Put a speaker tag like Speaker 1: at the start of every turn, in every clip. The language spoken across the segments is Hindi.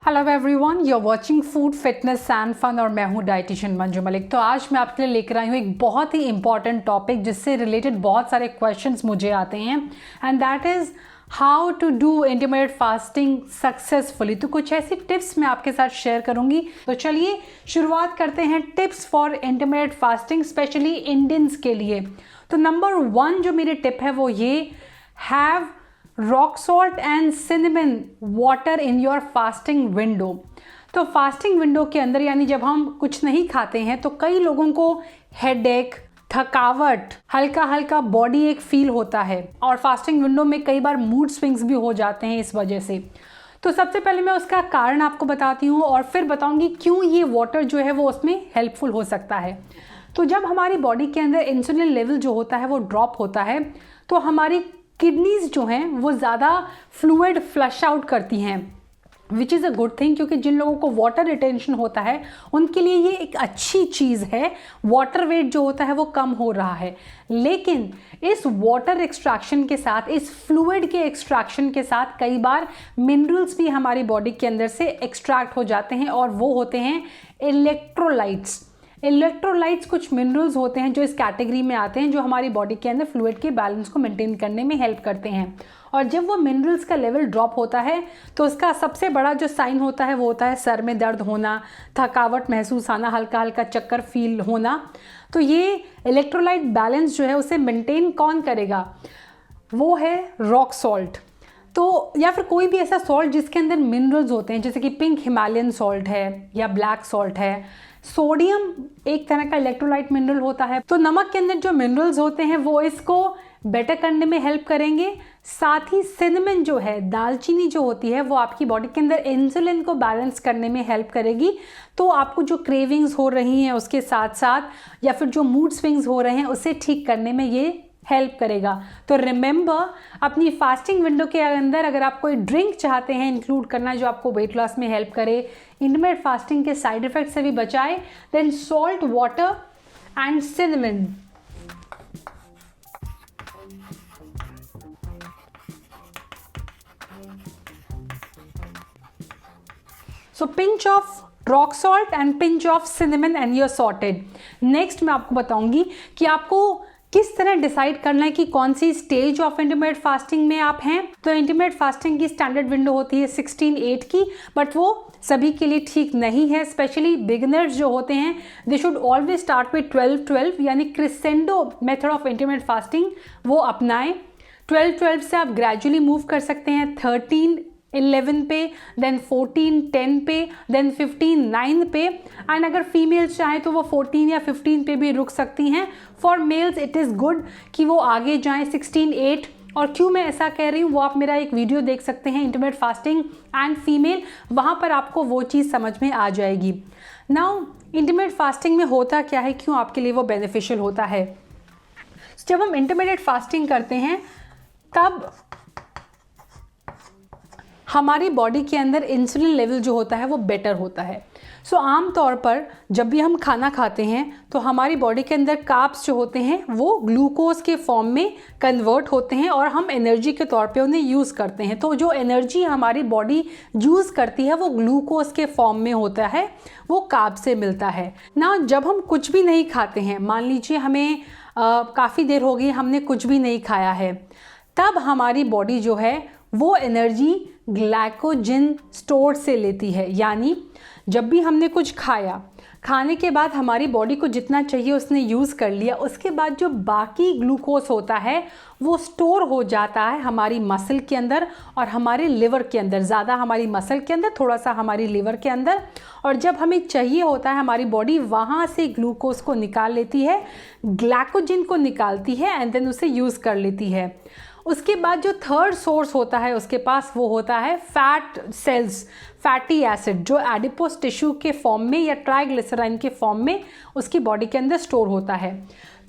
Speaker 1: Hello everyone, you are watching food fitness and fun और मैं हूं डाइटिशियन मंजू मलिक। तो आज मैं आपके लिए लेकर आई हूं एक बहुत ही इंपॉर्टेंट टॉपिक जिससे रिलेटेड बहुत सारे क्वेश्चंस मुझे आते हैं and that is how to do intermediate fasting successfully. तो कुछ ऐसी टिप्स मैं आपके साथ शेयर करूंगी। तो चलिए शुरुआत करते हैं tips for intermediate fasting specially Indians के लिए। तो नंबर 1 जो मेरी टिप है वो ये, have rock salt and cinnamon water in your fasting window. तो फास्टिंग विंडो के अंदर यानी जब हम कुछ नहीं खाते हैं तो कई लोगों को हेडेक, थकावट, हल्का हल्का बॉडी एक फील होता है और फास्टिंग विंडो में कई बार मूड स्विंग्स भी हो जाते हैं इस वजह से। तो सबसे पहले मैं उसका कारण आपको बताती हूँ और फिर बताऊँगी क्यों ये वाटर जो है वो उसमें हेल्पफुल हो सकता है। तो जब हमारी बॉडी के अंदर इंसुलिन लेवल जो होता है वो ड्रॉप होता है तो हमारी किडनीज जो हैं वो ज़्यादा फ्लूइड फ्लश आउट करती हैं, which is a good thing, क्योंकि जिन लोगों को वाटर रिटेंशन होता है उनके लिए ये एक अच्छी चीज़ है। वाटर वेट जो होता है वो कम हो रहा है, लेकिन इस वाटर एक्सट्रैक्शन के साथ, इस फ्लूइड के एक्सट्रैक्शन के साथ कई बार मिनरल्स भी हमारी बॉडी के अंदर से एक्सट्रैक्ट हो जाते हैं और वो होते हैं इलेक्ट्रोलाइट्स। इलेक्ट्रोलाइट्स कुछ मिनरल्स होते हैं जो इस कैटेगरी में आते हैं, जो हमारी बॉडी के अंदर फ्लूइड के बैलेंस को मेंटेन करने में हेल्प करते हैं। और जब वो मिनरल्स का लेवल ड्रॉप होता है तो उसका सबसे बड़ा जो साइन होता है वो होता है सर में दर्द होना, थकावट महसूस आना, हल्का हल्का चक्कर फील होना। तो ये इलेक्ट्रोलाइट बैलेंस जो है उसे मेंटेन कौन करेगा? वो है रॉक सॉल्ट। तो या फिर कोई भी ऐसा सॉल्ट जिसके अंदर मिनरल्स होते हैं, जैसे कि पिंक हिमालयन सॉल्ट है या ब्लैक सॉल्ट है। सोडियम एक तरह का इलेक्ट्रोलाइट मिनरल होता है। तो नमक के अंदर जो मिनरल्स होते हैं वो इसको बेटर करने में हेल्प करेंगे। साथ ही सिनेमन जो है, दालचीनी जो होती है, वो आपकी बॉडी के अंदर इंसुलिन को बैलेंस करने में हेल्प करेगी। तो आपको जो क्रेविंग्स हो रही हैं उसके साथ साथ या फिर जो मूड स्विंग्स हो रहे हैं उसे ठीक करने में ये हेल्प करेगा। तो रिमेंबर, अपनी फास्टिंग विंडो के अंदर अगर आप कोई ड्रिंक चाहते हैं इंक्लूड करना जो आपको वेट लॉस में हेल्प करे, इंटरमीडिएट फास्टिंग के साइड इफेक्ट से भी बचाए, then salt water and cinnamon. So pinch of rock salt and pinch of cinnamon and you are sorted. Next मैं आपको बताऊंगी कि आपको किस तरह डिसाइड करना है कि कौन सी स्टेज ऑफ इंटरमीडिएट फास्टिंग में आप हैं। तो इंटरमीडिएट फास्टिंग की स्टैंडर्ड विंडो होती है 16-8 की, बट वो सभी के लिए ठीक नहीं है। स्पेशली बिगिनर्स जो होते हैं they should always start with 12-12 यानी crescendo method of intermediate fasting वो अपनाएं। 12-12 से आप ग्रेजुअली मूव कर सकते हैं 13-11 पे, देन 14-10 पे, देन 15-9 पे, एंड अगर फीमेल्स चाहें तो वो 14 या 15 पे भी रुक सकती हैं। For mails it is good कि वो आगे जाएं 16-8। और क्यों मैं ऐसा कह रही हूँ वो आप मेरा एक वीडियो देख सकते हैं, इंटरमीडिएट फास्टिंग एंड फीमेल, वहाँ पर आपको वो चीज़ समझ में आ जाएगी। नाउ इंटरमीडिएट फास्टिंग में होता क्या है, क्यों आपके लिए वो बेनिफिशियल होता है? जब हम इंटरमीडिएट फास्टिंग करते हैं तब हमारी बॉडी के अंदर इंसुलिन लेवल जो होता है वो बेटर होता है। सो आम तौर पर जब भी हम खाना खाते हैं तो हमारी बॉडी के अंदर कार्ब्स जो होते हैं वो ग्लूकोज के फॉर्म में कन्वर्ट होते हैं और हम एनर्जी के तौर पे उन्हें यूज़ करते हैं। तो जो एनर्जी हमारी बॉडी यूज़ करती है वो ग्लूकोज के फॉर्म में होता है, वो कार्ब से मिलता है ना। जब हम कुछ भी नहीं खाते हैं, मान लीजिए हमें काफ़ी देर हो गई हमने कुछ भी नहीं खाया है, तब हमारी बॉडी जो है वो एनर्जी ग्लाइकोजन स्टोर से लेती है। यानी जब भी हमने कुछ खाया, खाने के बाद हमारी बॉडी को जितना चाहिए उसने यूज़ कर लिया, उसके बाद जो बाकी ग्लूकोज होता है वो स्टोर हो जाता है हमारी मसल के अंदर और हमारे लिवर के अंदर। ज़्यादा हमारी मसल के अंदर, थोड़ा सा हमारी लिवर के अंदर। और जब हमें चाहिए होता है हमारी बॉडी वहाँ से ग्लूकोज को निकाल लेती है, ग्लाइकोजन को निकालती है एंड देन उसे यूज़ कर लेती है। उसके बाद जो थर्ड सोर्स होता है उसके पास वो होता है फैट सेल्स, फैटी एसिड, जो एडिपोस टिश्यू के फॉर्म में या ट्राइग्लिसराइड के फॉर्म में उसकी बॉडी के अंदर स्टोर होता है।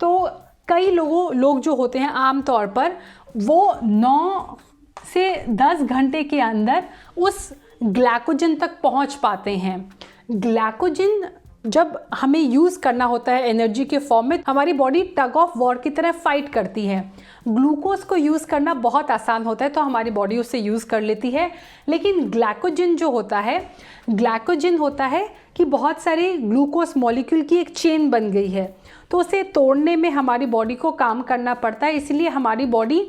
Speaker 1: तो कई लोग जो होते हैं आम तौर पर वो 9 से 10 घंटे के अंदर उस ग्लाइकोजन तक पहुंच पाते हैं। ग्लाइकोजन जब हमें यूज़ करना होता है एनर्जी के फॉर्म में, हमारी बॉडी टग ऑफ वॉर की तरह फाइट करती है। ग्लूकोज को यूज़ करना बहुत आसान होता है तो हमारी बॉडी उससे यूज़ कर लेती है, लेकिन ग्लाइकोजन जो होता है, ग्लाइकोजन होता है कि बहुत सारे ग्लूकोज मॉलिक्यूल की एक चेन बन गई है, तो उसे तोड़ने में हमारी बॉडी को काम करना पड़ता है। इसलिए हमारी बॉडी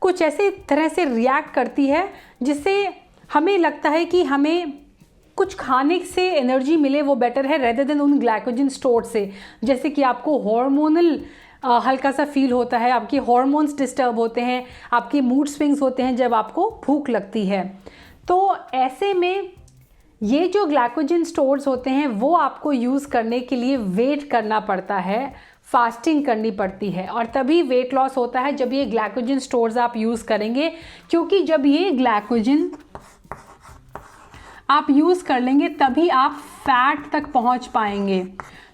Speaker 1: कुछ ऐसे तरह से रिएक्ट करती है जिससे हमें लगता है कि हमें कुछ खाने से एनर्जी मिले वो बेटर है रेदर देन उन ग्लाइकोजन स्टोर से। जैसे कि आपको हार्मोनल हल्का सा फील होता है, आपके हार्मोन्स डिस्टर्ब होते हैं, आपके मूड स्विंग्स होते हैं जब आपको भूख लगती है। तो ऐसे में ये जो ग्लाइकोजन स्टोर्स होते हैं वो आपको यूज़ करने के लिए वेट करना पड़ता है, फास्टिंग करनी पड़ती है, और तभी वेट लॉस होता है जब ये ग्लाइकोजन स्टोर्स आप यूज़ करेंगे। क्योंकि जब ये ग्लाइकोजन आप यूज़ कर लेंगे तभी आप फैट तक पहुंच पाएंगे।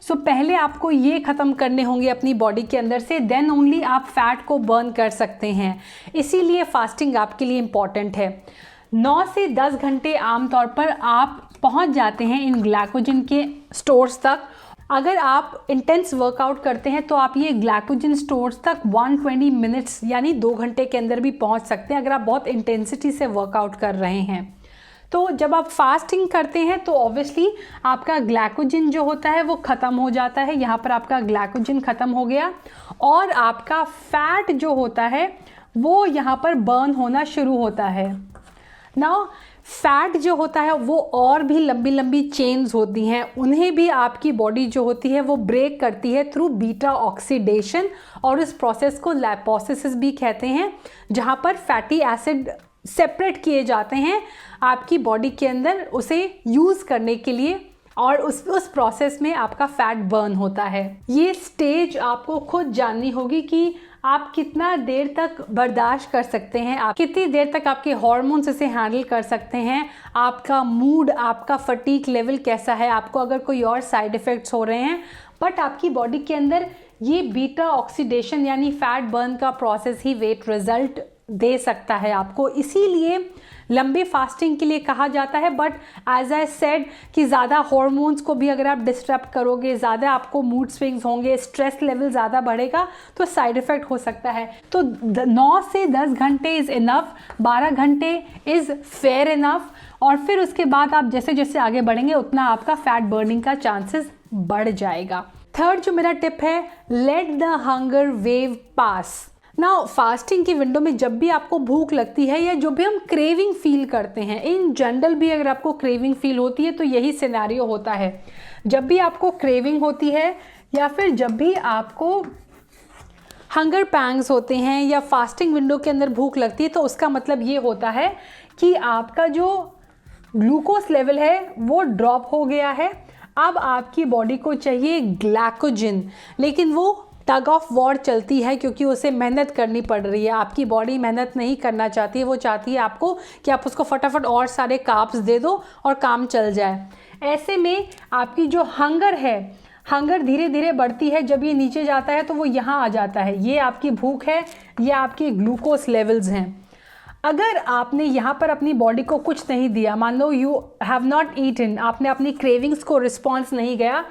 Speaker 1: सो पहले आपको ये ख़त्म करने होंगे अपनी बॉडी के अंदर से, देन ओनली आप फैट को बर्न कर सकते हैं। इसीलिए फास्टिंग आपके लिए इम्पॉर्टेंट है। 9 से 10 घंटे आमतौर पर आप पहुंच जाते हैं इन ग्लाइकोजन के स्टोर्स तक। अगर आप इंटेंस वर्कआउट करते हैं तो आप ये ग्लाइकोजन स्टोर्स तक 120 मिनट्स यानी 2 घंटे के अंदर भी पहुंच सकते हैं, अगर आप बहुत इंटेंसिटी से वर्कआउट कर रहे हैं। तो जब आप फास्टिंग करते हैं तो ऑब्वियसली आपका ग्लाइकोजन जो होता है वो ख़त्म हो जाता है। यहाँ पर आपका ग्लाइकोजन ख़त्म हो गया और आपका फैट जो होता है वो यहाँ पर बर्न होना शुरू होता है। नाउ फैट जो होता है वो और भी लंबी लंबी चेन्स होती हैं, उन्हें भी आपकी बॉडी जो होती है वो ब्रेक करती है थ्रू बीटा ऑक्सीडेशन, और इस प्रोसेस को लिपोसिस भी कहते हैं, जहाँ पर फैटी एसिड सेपरेट किए जाते हैं आपकी बॉडी के अंदर उसे यूज़ करने के लिए, और उस प्रोसेस में आपका फैट बर्न होता है। ये स्टेज आपको खुद जाननी होगी कि आप कितना देर तक बर्दाश्त कर सकते हैं, आप कितनी देर तक आपके हार्मोन्स इसे हैंडल कर सकते हैं, आपका मूड, आपका फटीग लेवल कैसा है, आपको अगर कोई और साइड इफ़ेक्ट्स हो रहे हैं। बट आपकी बॉडी के अंदर ये बीटा ऑक्सीडेशन यानी फैट बर्न का प्रोसेस ही वेट रिजल्ट दे सकता है आपको। इसीलिए लंबे फास्टिंग के लिए कहा जाता है। बट एज आई सेड कि ज़्यादा हार्मोन्स को भी अगर आप डिस्टर्ब करोगे, ज़्यादा आपको मूड स्विंग्स होंगे, स्ट्रेस लेवल ज़्यादा बढ़ेगा तो साइड इफ़ेक्ट हो सकता है। तो 9 से 10 घंटे इज़ इनफ, 12 घंटे इज़ फेयर इनफ, और फिर उसके बाद आप जैसे जैसे आगे बढ़ेंगे उतना आपका फैट बर्निंग का चांसेस बढ़ जाएगा। थर्ड जो मेरा टिप है, लेट द हंगर वेव पास। ना फास्टिंग की विंडो में जब भी आपको भूख लगती है या जो भी हम क्रेविंग फील करते हैं, इन जनरल भी अगर आपको क्रेविंग फील होती है तो यही सिनेरियो होता है। जब भी आपको क्रेविंग होती है या फिर जब भी आपको हंगर पैंग्स होते हैं या फास्टिंग विंडो के अंदर भूख लगती है, तो उसका मतलब ये होता है कि आपका जो ग्लूकोज लेवल है वो ड्रॉप हो गया है। अब आपकी बॉडी को चाहिए ग्लाइकोजन, लेकिन वो टग ऑफ वॉर चलती है क्योंकि उसे मेहनत करनी पड़ रही है। आपकी बॉडी मेहनत नहीं करना चाहती है, वो चाहती है आपको कि आप उसको फटाफट और सारे कार्ब्स दे दो और काम चल जाए। ऐसे में आपकी जो हंगर है, हंगर धीरे धीरे बढ़ती है। जब ये नीचे जाता है तो वो यहाँ आ जाता है, ये आपकी भूख है, ये आपके ग्लूकोज लेवल्स हैं। अगर आपने यहाँ पर अपनी बॉडी को कुछ नहीं दिया, मान लो यू हैव नॉट ईटन, आपने अपनी क्रेविंग्स को रिस्पॉन्स नहीं गया,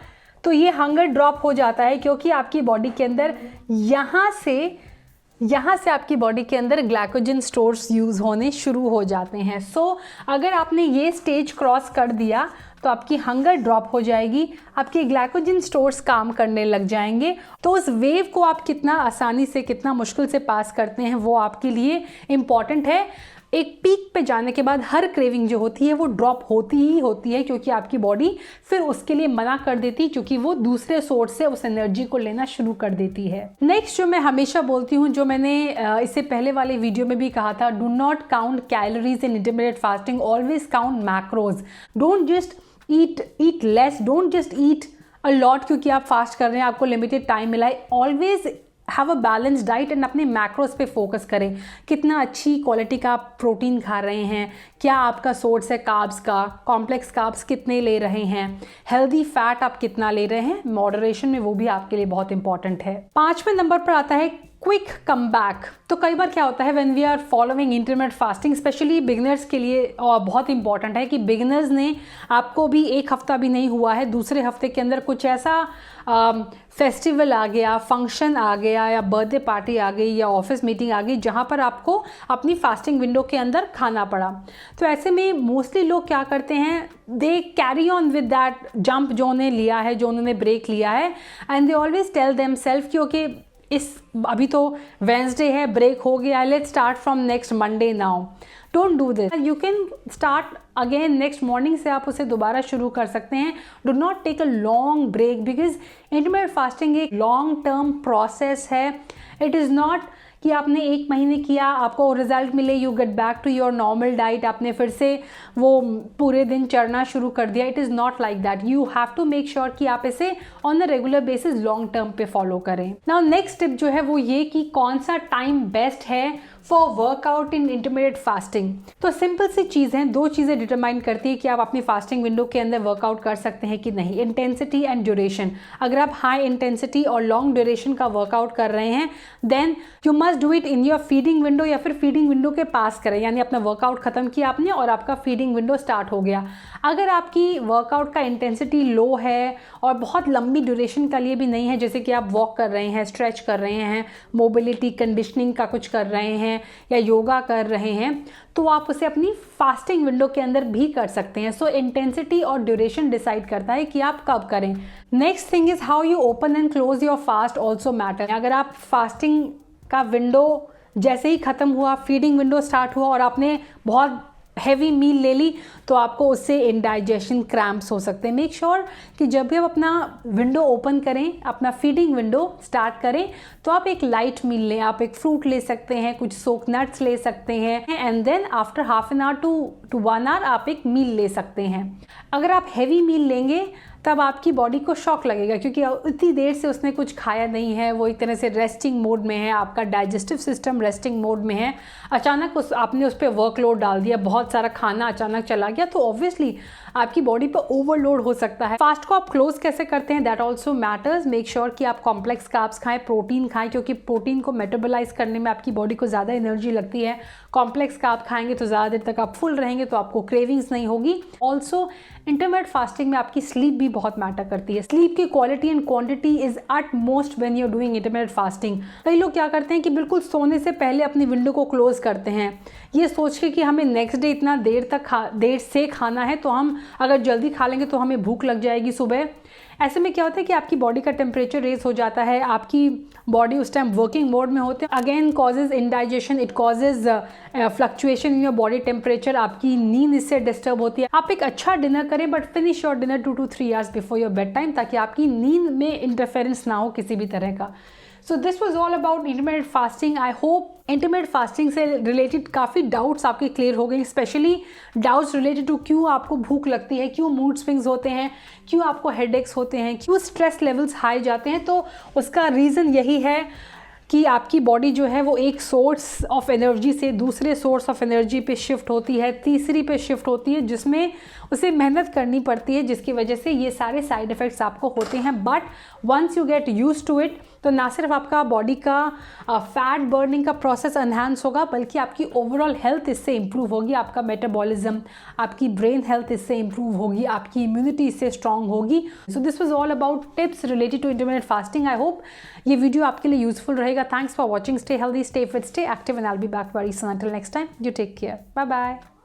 Speaker 1: तो ये हंगर ड्रॉप हो जाता है क्योंकि आपकी बॉडी के अंदर यहाँ से आपकी बॉडी के अंदर ग्लाइकोजन स्टोर्स यूज़ होने शुरू हो जाते हैं। सो अगर आपने ये स्टेज क्रॉस कर दिया तो आपकी हंगर ड्रॉप हो जाएगी, आपके ग्लाइकोजन स्टोर्स काम करने लग जाएंगे। तो उस वेव को आप कितना आसानी से, कितना मुश्किल से पास करते हैं वो आपके लिए इम्पॉर्टेंट है। एक पीक पे जाने के बाद हर क्रेविंग जो होती है वो ड्रॉप होती ही होती है, क्योंकि आपकी बॉडी फिर उसके लिए मना कर देती है, क्योंकि वो दूसरे सोर्स से उस एनर्जी को लेना शुरू कर देती है। नेक्स्ट जो मैं हमेशा बोलती हूँ, जो मैंने इससे पहले वाले वीडियो में भी कहा था, do not count calories in intermediate fasting, always count macros. Don't just eat less, don't just eat a lot क्योंकि आप फास्ट कर रहे हैं, आपको लिमिटेड टाइम मिला है। Always have a balance diet and अपने मैक्रोस पे फोकस करें। कितना अच्छी क्वालिटी का आप प्रोटीन खा रहे हैं, क्या आपका सोर्स है कार्ब्स का, कॉम्प्लेक्स कार्ब्स कितने ले रहे हैं, हेल्दी फैट आप कितना ले रहे हैं, मॉडरेशन में, वो भी आपके लिए बहुत इंपॉर्टेंट है। 5वें नंबर पर आता है क्विक कम बैक। तो कई बार क्या होता है when we are following intermittent fasting, especially beginners के लिए और बहुत इंपॉर्टेंट है कि बिगिनर्स ने आपको भी एक हफ्ता भी नहीं हुआ है, दूसरे हफ्ते के अंदर कुछ ऐसा फेस्टिवल आ गया, फंक्शन आ गया, या बर्थडे पार्टी आ गई, या ऑफिस मीटिंग आ गई जहाँ पर आपको अपनी फास्टिंग विंडो के अंदर खाना पड़ा। तो ऐसे में मोस्टली लोग क्या करते हैं, they carry on with that jump जो उन्होंने लिया है, जो उन्होंने ब्रेक लिया है, and they always tell themselves क्योंकि अभी तो वेंसडे है, ब्रेक हो गया, let's start from next Monday now. Don't do this, you can start again next morning से, आप उसे दोबारा शुरू कर सकते हैं। Do not take a long break because intermittent fasting एक लॉन्ग टर्म प्रोसेस है। इट इज़ नॉट कि आपने 1 महीने किया, आपको रिजल्ट मिले, you get back to your normal diet, आपने फिर से वो पूरे दिन चढ़ना शुरू कर दिया। It is not like that. You have to make sure कि आप इसे on a regular basis long term पे फॉलो करें। नाउ नेक्स्ट टिप जो है वो ये कि कौन सा टाइम बेस्ट है for workout in intermittent fasting. तो सिंपल सी चीज़ है, 2 चीज़ें डिटरमाइन करती है कि आप अपनी फास्टिंग विंडो के अंदर वर्कआउट कर सकते हैं कि नहीं, इंटेंसिटी एंड ड्यूरेशन। अगर आप हाई इंटेंसिटी और लॉन्ग ड्यूरेशन का वर्कआउट कर रहे हैं then you must do it in your feeding window, या फिर फीडिंग विंडो के पास करें, यानी अपना वर्कआउट खत्म किया आपने और आपका फीडिंग विंडो स्टार्ट हो गया। अगर आपकी वर्कआउट का इंटेंसिटी लो है और बहुत लंबी ड्यूरेशन के लिए भी नहीं है, जैसे कि आप वॉक कर रहे हैं, स्ट्रेच कर रहे हैं, मोबिलिटी कंडीशनिंग का कुछ कर रहे हैं या योगा कर रहे हैं, तो आप उसे अपनी फास्टिंग विंडो के अंदर भी कर सकते हैं। सो इंटेंसिटी और ड्यूरेशन डिसाइड करता है कि आप कब करें। Next thing is how you open and close your fast also matter. अगर आप फास्टिंग का विंडो जैसे ही ख़त्म हुआ, फीडिंग विंडो स्टार्ट हुआ और आपने बहुत हैवी मील ले ली, तो आपको उससे इंडाइजेशन क्रैम्प्स हो सकते हैं। मेक श्योर कि जब भी आप अपना विंडो ओपन करें, अपना फीडिंग विंडो स्टार्ट करें, तो आप एक लाइट मील लें। आप एक फ्रूट ले सकते हैं, कुछ सोक नट्स ले सकते हैं, and then after half an hour to 1 hour आप एक मील ले सकते हैं। अगर आप हैवी मील लेंगे तब आपकी बॉडी को शॉक लगेगा क्योंकि इतनी देर से उसने कुछ खाया नहीं है, वो एक तरह से रेस्टिंग मोड में है, आपका डाइजेस्टिव सिस्टम रेस्टिंग मोड में है। अचानक आपने उस पर वर्कलोड डाल दिया, बहुत सारा खाना अचानक चला गया, तो ऑब्वियसली आपकी बॉडी पर ओवरलोड हो सकता है। फास्ट को आप क्लोज कैसे करते हैं that also matters. Make sure कि आप कॉम्प्लेक्स कार्ब्स खाएं, प्रोटीन खाएं, क्योंकि प्रोटीन को मेटाबोलाइज करने में आपकी बॉडी को ज़्यादा एनर्जी लगती है। कॉम्प्लेक्स कार्ब खाएंगे तो ज़्यादा देर तक आप फुल रहेंगे, तो आपको क्रेविंग्स नहीं होगी। ऑल्सो इंटरमिटेंट फास्टिंग में आपकी स्लीप भी बहुत मैटर करती है। स्लीप की quality and quantity is at most when you are doing intermittent fasting. कई लोग क्या करते हैं कि बिल्कुल सोने से पहले अपनी विंडो को क्लोज करते हैं, ये सोच के कि हमें नेक्स्ट डे इतना देर से खाना है, तो हम अगर जल्दी खा लेंगे तो हमें भूख लग जाएगी सुबह। ऐसे में क्या होता है कि आपकी बॉडी का टेम्परेचर रेज हो जाता है, आपकी बॉडी उस टाइम वर्किंग मोड में होते हैं। Again causes indigestion, it causes fluctuation in your body temperature, आपकी नींद इससे डिस्टर्ब होती है। आप एक अच्छा डिनर करें but finish your dinner 2 to 3 hours before your bed time, ताकि आपकी नींद में इंटरफेरेंस ना हो किसी भी तरह का। So this was all about intermittent fasting. I hope intermittent fasting से रिलेटेड काफ़ी डाउट्स आपके क्लियर हो गए, स्पेशली डाउट्स रिलेटेड टू क्यों आपको भूख लगती है, क्यों मूड स्विंग्स होते हैं, क्यों आपको हेडेक्स होते हैं, क्यों स्ट्रेस लेवल्स हाई जाते हैं। तो उसका रीज़न यही है कि आपकी बॉडी जो है वो एक सोर्स ऑफ एनर्जी से दूसरे सोर्स ऑफ एनर्जी पे शिफ्ट होती है, तीसरी पे शिफ्ट होती है, जिसमें उसे मेहनत करनी पड़ती है, जिसकी वजह से ये सारे साइड इफ़ेक्ट्स आपको होते हैं। But once you get use to it, तो ना सिर्फ आपका बॉडी का फैट बर्निंग का प्रोसेस एनहांस होगा, बल्कि आपकी ओवरऑल हेल्थ इससे इम्प्रूव होगी, आपका मेटाबॉलिज्म, आपकी ब्रेन हेल्थ इससे इम्प्रूव होगी, आपकी इम्यूनिटी इससे स्ट्रांग होगी। So this was all about tips related to intermittent fasting. I hope ये वीडियो आपके लिए यूजफुल रहेगा। Thanks for watching. Stay healthy, stay fit, stay active, and I will be back very soon. Until next time, you take care. Bye bye.